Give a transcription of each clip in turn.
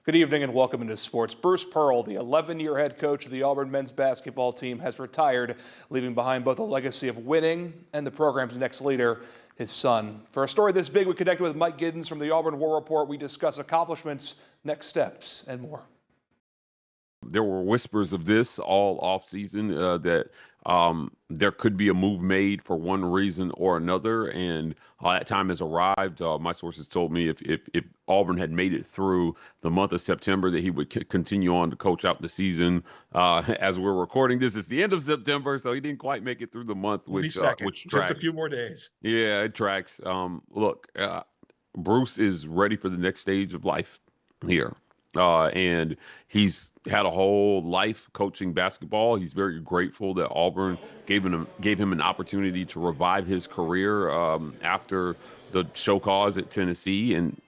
Good evening and welcome into sports. Bruce Pearl, the 11-year head coach of the Auburn men's basketball team, has retired, leaving behind both a legacy of winning and the program's next leader, his son. For a story this big, we connected with Mike Gittens from the Auburn War Report. We discuss accomplishments, next steps, and more. There were whispers of this all offseason that there could be a move made for one reason or another, and that time has arrived. My sources told me if Auburn had made it through the month of September, that he would continue on to coach out the season. As we're recording this, it's the end of September, so he didn't quite make it through the month, which tracks. Just a few more days. Yeah, it tracks. Look, Bruce is ready for the next stage of life here. And he's had a whole life coaching basketball. He's very grateful that Auburn gave him an opportunity to revive his career after the show cause at Tennessee, and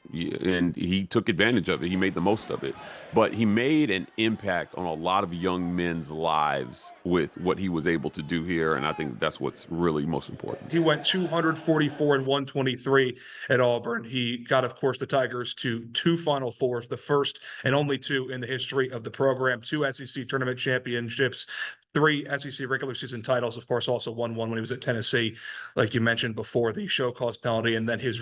he took advantage of it. He made the most of it. But he made an impact on a lot of young men's lives with what he was able to do here, and I think that's what's really most important. He went 244 and 123 at Auburn. He got, of course, the Tigers to 2 Final Fours, the first and only 2 in the history of the program, 2 SEC tournament championships, 3 SEC regular season titles, of course, also won one when he was at Tennessee, like you mentioned before, the show cause penalty. And then his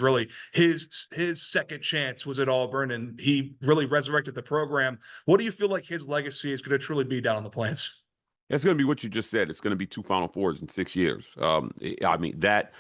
second chance was at Auburn, and he really resurrected the program. What do you feel like his legacy is going to truly be down on the Plains? It's going to be what you just said. It's going to be 2 Final Fours in 6 years. I mean, that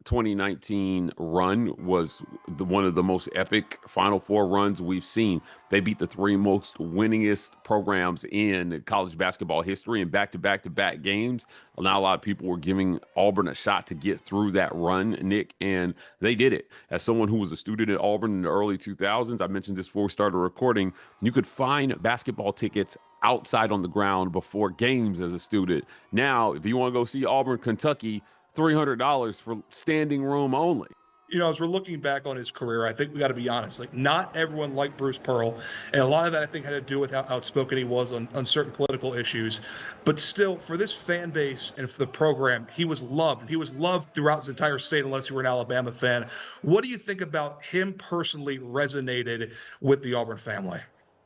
2019 run was one of the most epic Final Four runs we've seen. They beat the 3 most winningest programs in college basketball history in back-to-back games. Not a lot of people were giving Auburn a shot to get through that run, Nick, and they did it. As someone who was a student at Auburn in the early 2000s, I mentioned this before we started recording, you could find basketball tickets outside on the ground before games as a student. Now, if you want to go see Auburn, Kentucky, $300 for standing room only. You know, as we're looking back on his career, I think we got to be honest. Like, not everyone liked Bruce Pearl, and a lot of that I think had to do with how outspoken he was on certain political issues. But still, for this fan base and for the program, he was loved. He was loved throughout his entire state, unless you were an Alabama fan. What do you think about him personally resonated with the Auburn family?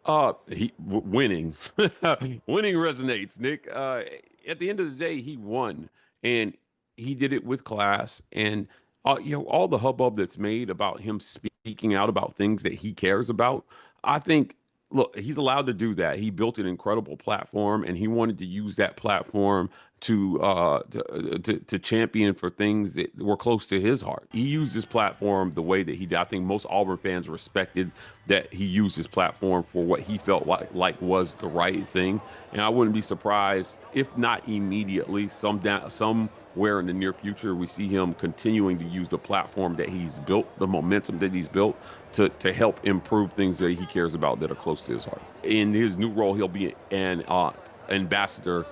Winning resonates, Nick. At the end of the day, he won, and he did it with class. And all the hubbub that's made about him speaking out about things that he cares about, I think, look, he's allowed to do that. He built an incredible platform, and he wanted to use that platform to champion for things that were close to his heart. He used his platform the way that he did. I think most Auburn fans respected that he used his platform for what he felt like was the right thing. And I wouldn't be surprised if not immediately, somewhere in the near future, we see him continuing to use the platform that he's built, the momentum that he's built, to help improve things that he cares about that are close to his heart. In his new role, he'll be an ambassador,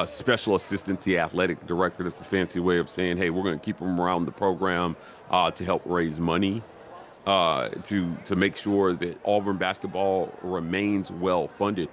special assistant to the athletic director. That's the fancy way of saying, hey, we're going to keep him around the program to help raise money, to make sure that Auburn basketball remains well funded.